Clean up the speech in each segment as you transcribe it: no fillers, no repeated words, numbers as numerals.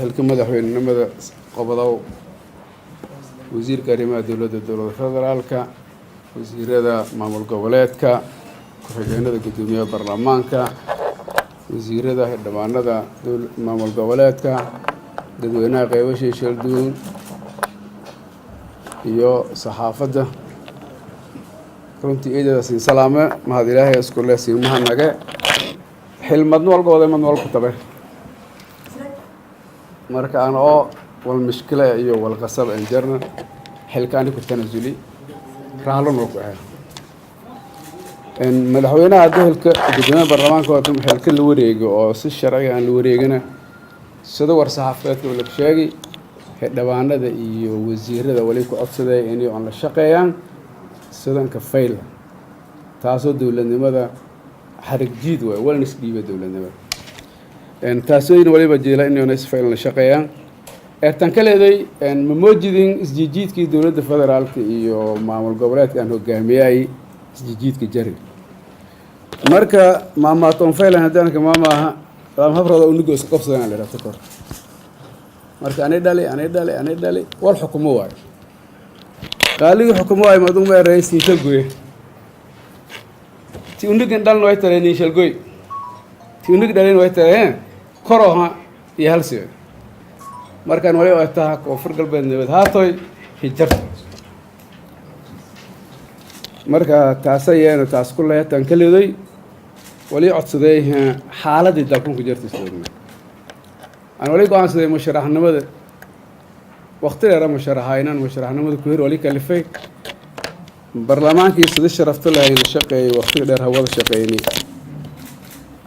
xilka madaxweynenimada qobodow wasiirka arrimaha dowladda federaalka wasiirada maamul goboleedka ku-xigeenada guddoomiyaha baarlamaanka wasiirada xildhibaanada maamul goboleedka dadweynaha qeybasha shalduun iyo saxaafadda runtii ciidada siin salaame mahad ilaahay isku leh siimaha nage xilmadno walgooda madno walku tabe marka aan oo wal mishkila iyo wal qasab aan jarna xilkaani ku tanasuli raalon oo ku ah madaxweynaha dalka guddoomiyaha baarlamaanka oo xilka la wareego oo si sharci ah la wareegana sida war saxaafadeedka la sheegay xildhibaanada iyo wasiirada wali ku codsaday inay aan la shaqeeyaan sidanka fayl taasoo dowladnimada xarig jiid way walna isdhiiba dowladnimada taasoo waliba jeela inay fayl la shaqeeyaan tan kaleeday ma moojidin isjiidkii dowladda federaalka iyo maamul goboleedka aan hogaamiyay isjiidka jari marka maama toon fayl hadaanka maama lama habrada u nigo qabsadaan la rabto kor marka anay dhali wal xukumo waay qaaliga xukumo waay madum ma raaysi talgoy ti unigan dhalno way tareeyeen shalgoy ti unig dhaleen way tareeyeen koroha iyo halsiyo markaan wali oo taa koonfur galbeed nabad haatoy hijar marka taasayeen taas ku leeyahay kaleeday wali codsaday xaaladii dalku ku jirtay isaguna aan wali go'aansaday musharaxnimada waqti dheer musharaxnimada ku hir wali kalifay barlamaankii sida sharafta lahayn shaqeeyay waqti dheer hawada shaqeeyay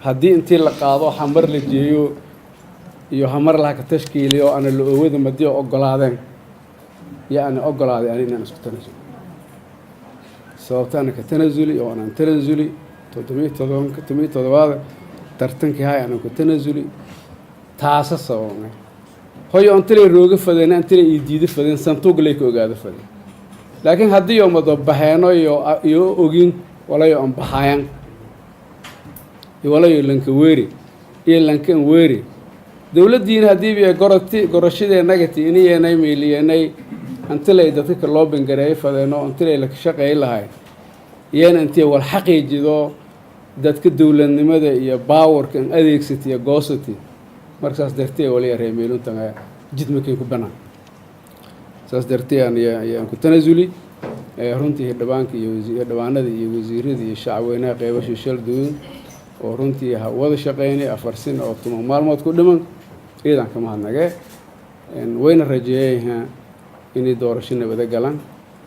haddii intii la qaado xamar la jeeyo iyo hamar la ka tashkiiliyo ana la oowada madiyo ogolaadeen yaani ogolaaday inaan isku tanasulo sababtaan ka tanasuli oo aan tanasuli 7 tartankii hay aan ku tanasuli taasa sababna hoyo antay rooga fadeen antay diido fadeen santuuq lay ka ogaado fadeen laakiin haddii oo mado baxeeno iyo ogin walayo aan baxayaan walayo lanka weeri iyo lankan weeri dawladdiina haddii ay gorashadee negative inay meeliyeenay antilay dadka loo bangareeyay fadeeno antilay la shaqeey lahayd iyana intii wal xaqiijido dadka dawladnimada iyo powerka adeegsatiya goosati markaas dartee wali reemeelunta jidmakay ku banaan saas dartee aan ku tanasuli runtii dhabaanka iyo dhawaanada iyo wasiirada iyo shacweynaha qeybasha shalduun oo runtii wada shaqeynay 4 sano oo tuma maalmood ku dhiman ciidan kama hadnagee wayna rajeeyay inay doorasho nabad galaan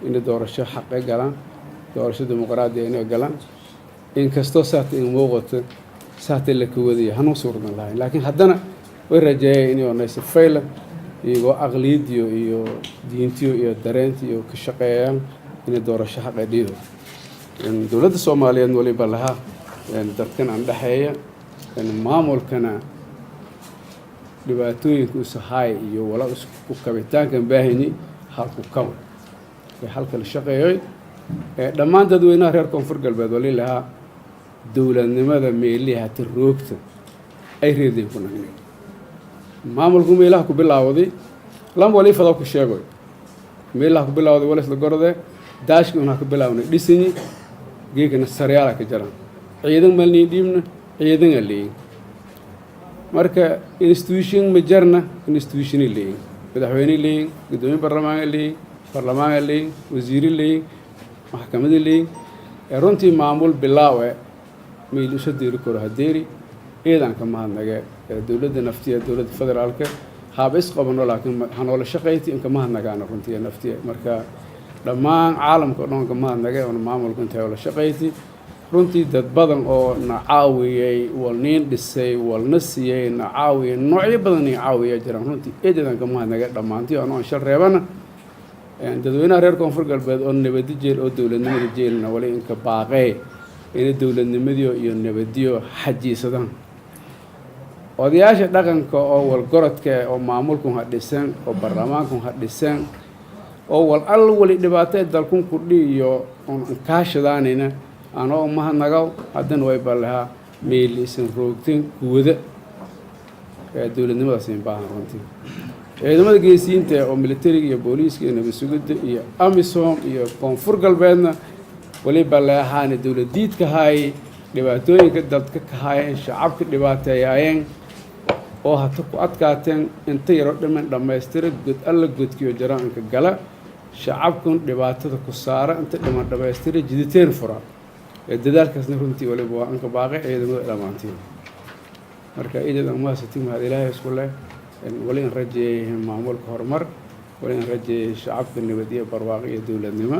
inay doorasho xaq galaan doorasho dimuqraadi inay galaan in kasto saat in muuqato saat la ku wadiyo hanu suurman lahayn laakiin haddana way rajeeyay inay onaysa fayl iyo aqliidiyo iyo diintiyo iyo dareentiyo ka shaqeeyaan inay doorasho xaq dhiido dowladda Soomaaliyeed waliba laha dadkan aan dhaxeeya maamulkana dhibaatooyinku sahay iyo wala isku kabitaanka baahini halku kaw halka la shaqeeyay dhammaan dadweynaha reer koonfur galbeed wali laha dowladnimada meeliha tiroogta ay reedeen ku nagnay maamulku meelaha ku bilaawday lam wali fado ku sheegay meelaha ku bilaawday wala isla gorode daashku una ku bilaawday dhisini geegana saryaala ka jiraan ciidan malni dhiibna ciidan leey marka institution majarna institution leey madaxweyne leey gudoomiye baarlamaan leey wasiir leey maxkamad leey runtii maamul bilaawe meelisha deeri koro hadeeri ciidan ka mahadnaga dawladda naftiya dawladda federaalka haabis qabano laakiin hanoola shaqeeyay in ka mahadnagaan runtii naftiya marka dhammaan caalamka dhan ka mahadnaga oo maamulka inta la shaqeeyay runtii dad badan oo nacaawiyay walneen dhisay walna siiyay nacaawiyay noocyo badan ay caawiyay jiraan runtii eedadan ka mahadnaga dhamaantii oo shal reebana dadweynaha reer koonfur galbeed oo nabad jeel oo dawladnimada jeelna wali in ka baaqay in dawladnimadiyo iyo nabadiyo xajiisadaan odayaasha dhaqanka oo wal gorodka oo maamulku ha dhisan oo baarlamaanku ha dhisan oo wal al wali dhibaato dalku ku dhiyo oo kaashadaanina anoo mahadnagaw haddana way balaha meelisan roogteen guwada dowladnimada siin baahan runtii ciidamada geesiinta oo militariga iyo booliiska iyo nabad sugidda iyo amisom iyo koonfur galbeedna waliba leexaana dowladiidka haayay dhibaatooyinka dadka ka haayeen shacabka dhibaateeyaayeen oo hata ku adkaateen inta yaroo dhiman dhammaystira god alla godkiyo jaraanka gala shacabkun dhibaatada ku saara inta dhiman dhammaystira jiditeen fura dadaalkaasna runtii waliba waa anka baaqay ciidamada dhammaantiin marka ciidamada umahadsantiin mahad ilaahay isku leh wali in rajeeyay maamulka horumar wali in rajeeyay shacabka nabad iyo barwaaqo iyo dowladnimo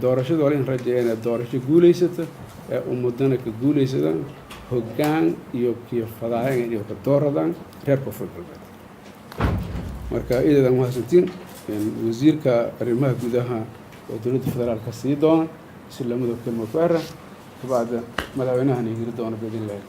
doorashada wali in rajeeyay inay doorasho guulaysata ummadana ka guulaysadaan hoggaan iyo kiyo fadaayeen iyo ka dooradaan reer koonfur galbeed marka ciidamada umahadsantiin wasiirka arrimaha gudaha oo dowladda federaalka sii doona si lamada kelmo ku era kabacda madaxweynahan hiri doona bidin lahayd